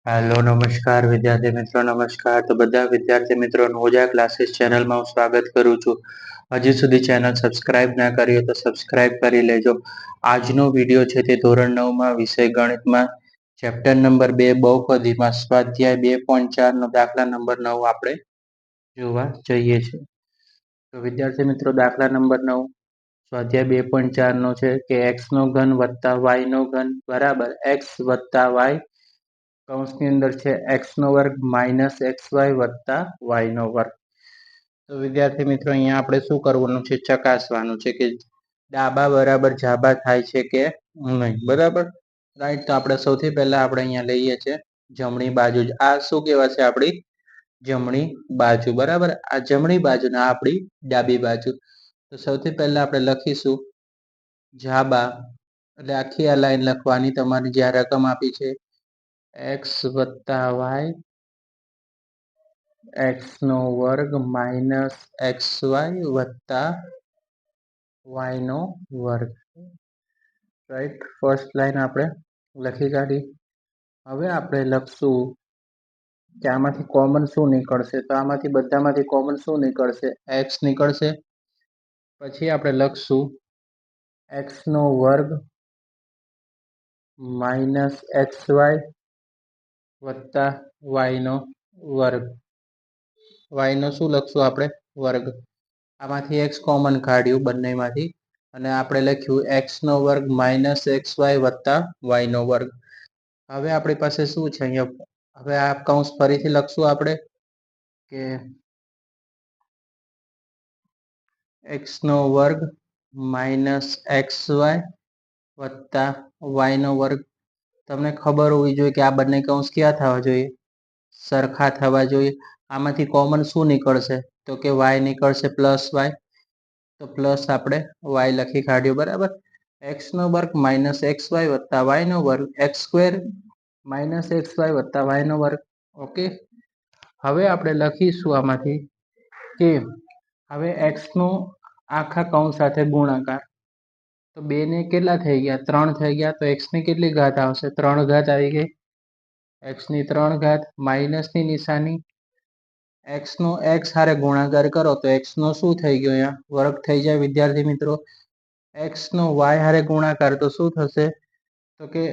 Hello નમસ્કાર વિદ્યાર્થી મિત્રો નમસ્કાર. તો બધા વિદ્યાર્થી મિત્રોનું ઓજા ક્લાસીસ ચેનલમાં હું સ્વાગત કરું છું. હજી સુધી ચેનલ સબસ્ક્રાઇબ ના કરી હોય તો સબસ્ક્રાઇબ કરી લેજો. આજનો વિડીયો છે તે ધોરણ 9માં વિષય ગણિતમાં ચેપ્ટર નંબર 2 બહુપદીમાં સ્વાધ્યાય 2.4 નો દાખલા નંબર 9 આપણે જોવા જઈએ છીએ. તો વિદ્યાર્થી મિત્રો દાખલા નંબર 9 સ્વાધ્યાય 2.4 નો છે કે x નો ઘન વત્તા y નો ઘન બરાબર x વત્તા y કૌંસની અંદર છે x નો વર્ગ માઇનસ xy વત્તા y નો વર્ગ. તો વિદ્યાર્થી મિત્રો અહીંયા આપણે શું કરવાનું છે, ચકાસવાનું છે કે ડાબા બરાબર જાબા થાય છે કે નહીં. બરાબર, રાઈટ. તો આપણે સૌથી પહેલા આપણે અહીંયા લઈએ છીએ જમણી બાજુ. આ શું કહેવાય છે? આપણી જમણી બાજુ. બરાબર, આ જમણી બાજુ ને આપણી ડાબી બાજુ. તો સૌથી પહેલા આપણે લખીશું જાબા, એટલે આખી આ લાઈન લખવાની. તમારી જે રકમ આપી છે x વત્તા y x નો વર્ગ માઇનસ xy વત્તા y નો વર્ગ. રાઈટ, ફર્સ્ટ લાઈન આપણે લખી કાઢી. હવે આપણે લખશું કે આમાંથી કોમન શું નીકળશે. તો આમાંથી બધામાંથી કોમન શું નીકળશે? x નીકળશે. પછી આપણે લખશું x નો વર્ગ માઇનસ xy વત્તા y નો વર્ગ. y નો શું લખશું આપણે? વર્ગ. આમાંથી x કોમન કાઢ્યું બંનેમાંથી અને આપણે લખ્યું x નો વર્ગ માઇનસ xy વત્તા y નો વર્ગ. હવે આપણી પાસે શું છે અહીંયા? હવે આ કૌંસ ફરીથી લખશું આપણે કે x નો વર્ગ માઇનસ xy વત્તા y નો વર્ગ. તમને ખબર હોવી જોઈએ કે આ બંને કૌંસ ક્યાં થવા જોઈએ? સરખા થવા જોઈએ. આમાંથી કોમન શું નીકળશે? તો કે y નીકળશે પ્લસ y. તો પ્લસ આપણે y લખી કાઢ્યું. બરાબર, x નો વર્ગ માઇનસ xy વત્તા y નો વર્ગ x સ્ક્વેર માઇનસ xy વત્તા y નો વર્ગ. ઓકે, હવે આપણે લખીશું આમાંથી કે હવે x નો આખા કૌંસ સાથે ગુણાકાર. તો 2 ને કેટલા થઈ ગયા? 3 થઈ ગયા. તો x ની કેટલી ઘાત આવશે? 3 ઘાત આવી ગઈ. x ની 3 ઘાત માઇનસ ની નિશાની. x નો x હારે ગુણાકાર કરો તો x નો શું થઈ ગયો? અહીંયા વર્ગ થઈ જાય. વિદ્યાર્થી મિત્રો, x નો y હારે ગુણાકાર તો શું થશે? તો કે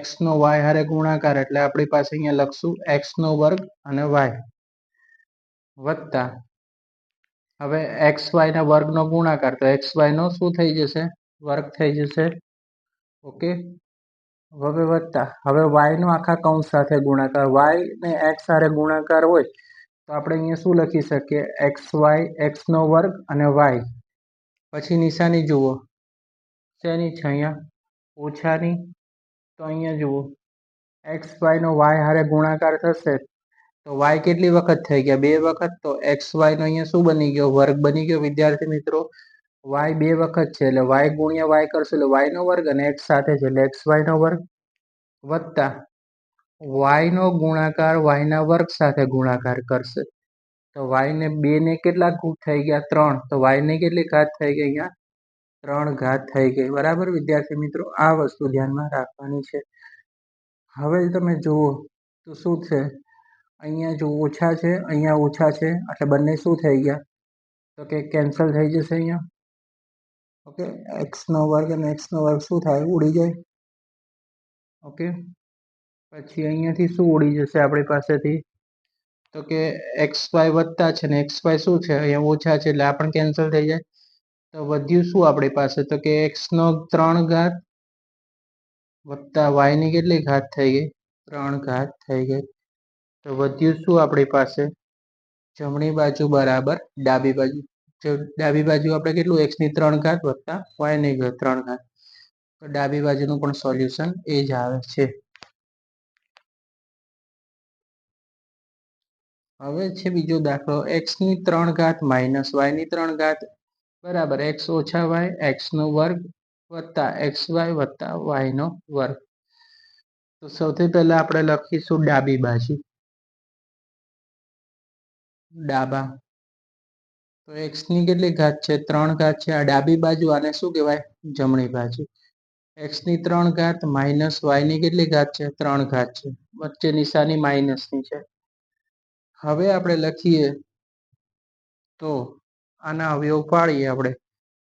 x નો y હારે ગુણાકાર એટલે આપણી પાસે અહીંયા લખશું x નો વર્ગ અને y વત્તા હવે xy ના વર્ગનો ગુણાકાર તો xy નો શું થઈ જશે? વર્ગ થઈ જશે. ઓકે, હવે વત્તા હવે y નો આખા કૌંસ સાથે ગુણાકાર. y ને x સાથે ગુણાકાર હોય તો આપણે અહીંયા શું લખી શકીએ? xy x નો વર્ગ અને y. પછી નિશાની જુઓ શેની છે? અહીંયા ઓછાની. તો અહીંયા જુઓ xy નો y હારે ગુણાકાર થશે તો y કેટલી વખત થઈ ગયા? 2 વખત. તો xy નો અહીંયા શું બની ગયો? વર્ગ બની ગયો. વિદ્યાર્થી મિત્રો, y 2 વખત છે એટલે y ગુણ્યા y કરશે એટલે y નો વર્ગ અને x સાથે છે એટલે xy નો વર્ગ વત્તા y નો ગુણાકાર y ના વર્ગ સાથે ગુણાકાર કરશે તો y ને 2 ને કેટલા થઈ ગયા? 3. તો y ને કેટલી ઘાત થઈ ગઈ? અહીંયા 3 ઘાત થઈ ગઈ. બરાબર વિદ્યાર્થી મિત્રો, આ વસ્તુ ધ્યાનમાં રાખવાની છે. હવે તમે જુઓ તો શું છે? અહીંયા જો ઓછા છે, અહીંયા ઓછા છે એટલે બંને શું થઈ ગયા? તો કે કેન્સલ થઈ જશે અહીંયા. ઓકે, x નો વર્ગ અને x નો વર્ગ શું થાય? ઉડી જાય. ઓકે, પછી અહીંયાથી શું ઉડી જશે આપણી પાસેથી? તો કે xy વત્તા છે ને xy શું છે? અહીંયા ઓછા છે એટલે આ પણ કેન્સલ થઈ જાય. તો વધ્યું શું આપણી પાસે? તો કે x નો 3 ઘાત વત્તા y ની કેટલી ઘાત થઈ ગઈ? 3 ઘાત થઈ ગઈ. તો વધ્યું શું આપણી પાસે? જમણી બાજુ બરાબર ડાબી બાજુ. ડાબી બાજુ આપણે કેટલું? x ની 3 ઘાત વત્તા y ની 3 ઘાત. તો ડાબી બાજુનું પણ સોલ્યુશન એ જ આવે છે. હવે છે બીજો દાખલો, x ની 3 ઘાત માઇનસ y ની 3 ઘાત બરાબર x ઓછા y x નો વર્ગ વત્તા xy વત્તા y નો વર્ગ. તો સૌથી પહેલા આપણે લખીશું ડાબી બાજુ. ડાબા. તો x ની કેટલી ઘાત છે? 3 ઘાત છે. આ ડાબી બાજુ આને શું કહેવાય? જમણી બાજુ. x ની 3 ઘાત માઇનસ y ની કેટલી ઘાત છે 3 ઘાત છે વચ્ચે નિશાની માઇનસની છે હવે આપણે લખીએ તો આના અવયવ પાડીએ આપણે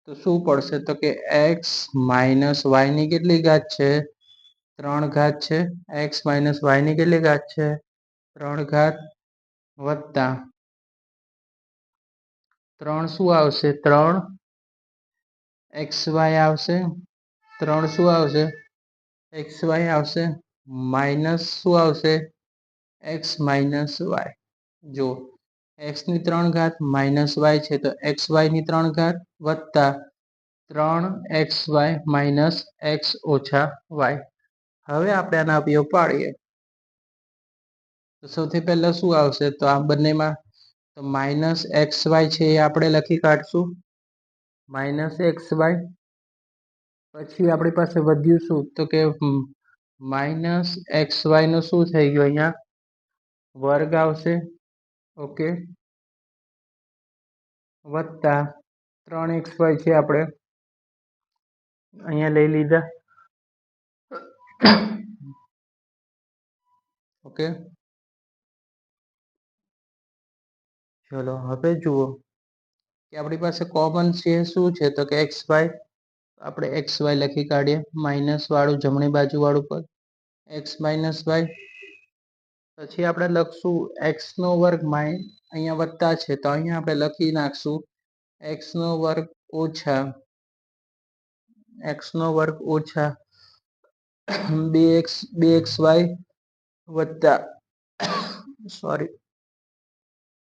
તો શું પડશે તો કે x માઇનસ y ની કેટલી ઘાત છે 3 ઘાત છે x માઇનસ y ની કેટલી ઘાત છે 3 ઘાત વત્તા 3 શું આવશે 3 xy આવશે 3 શું આવશે xy આવશે માઇનસ શું આવશે x માઇનસ y જો x ની 3 ઘાત માઇનસ y છે તો xy ની 3 ઘાત વત્તા 3xy માઇનસ x ઓછા y હવે આપણે આના અવયવ પાડીએ તો સૌથી પહેલા શું આવશે તો આ બંનેમાં તો માઇનસ xy છે એ આપણે લખી કાઢશું માઇનસ xy પછી આપણી પાસે વધ્યું શું તો કે માઇનસ xy નો શું થઈ ગયો અહીંયા વર્ગ આવશે ઓકે વત્તા 3xy છે આપણે અહીંયા લઈ લીધા ઓકે ચલો હવે જુઓ કે આપણી પાસે કોમન છે શું છે તો કે xy આપણે xy લખી કાઢીએ માઇનસ વાળું જમણી બાજુ વાળું પર x માઇનસ y પછી આપણે લખશું x નો વર્ગ અહીંયા વત્તા છે તો અહીંયા આપણે લખી નાખશું x નો વર્ગ ઓછા x નો વર્ગ ઓછા 2xy વત્તા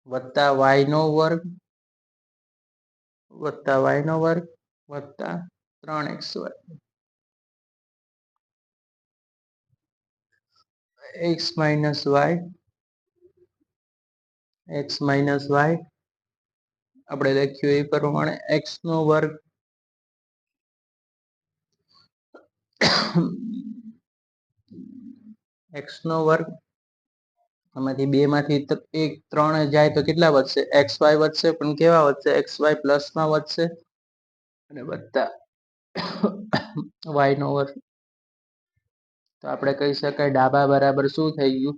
વત્તા y નો વર્ગ વત્તા y નો વર્ગ વત્તા 3xy x માઇનસ y આપણે લખ્યું એ પ્રમાણે x નો વર્ગ x નો વર્ગ આમાંથી 2 માંથી 1 3 જાય તો કેટલા વધશે xy વધશે પણ કેવા વધશે xy પ્લસ માં વધશે અને વત્તા y નો વર્ગ તો આપણે કહી શકાય ડાબા બરાબર શું થઈ ગયું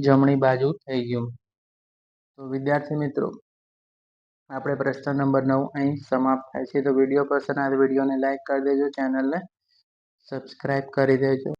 જમણી બાજુ થઈ ગયું તો વિદ્યાર્થી મિત્રો આપણે પ્રશ્ન નંબર 9 અહીં સમાપ્ત થાય છે તો વિડીયો પસંદ આવે વિડીયોને લાઈક કરી દેજો ચેનલને સબસ્ક્રાઇબ કરી દેજો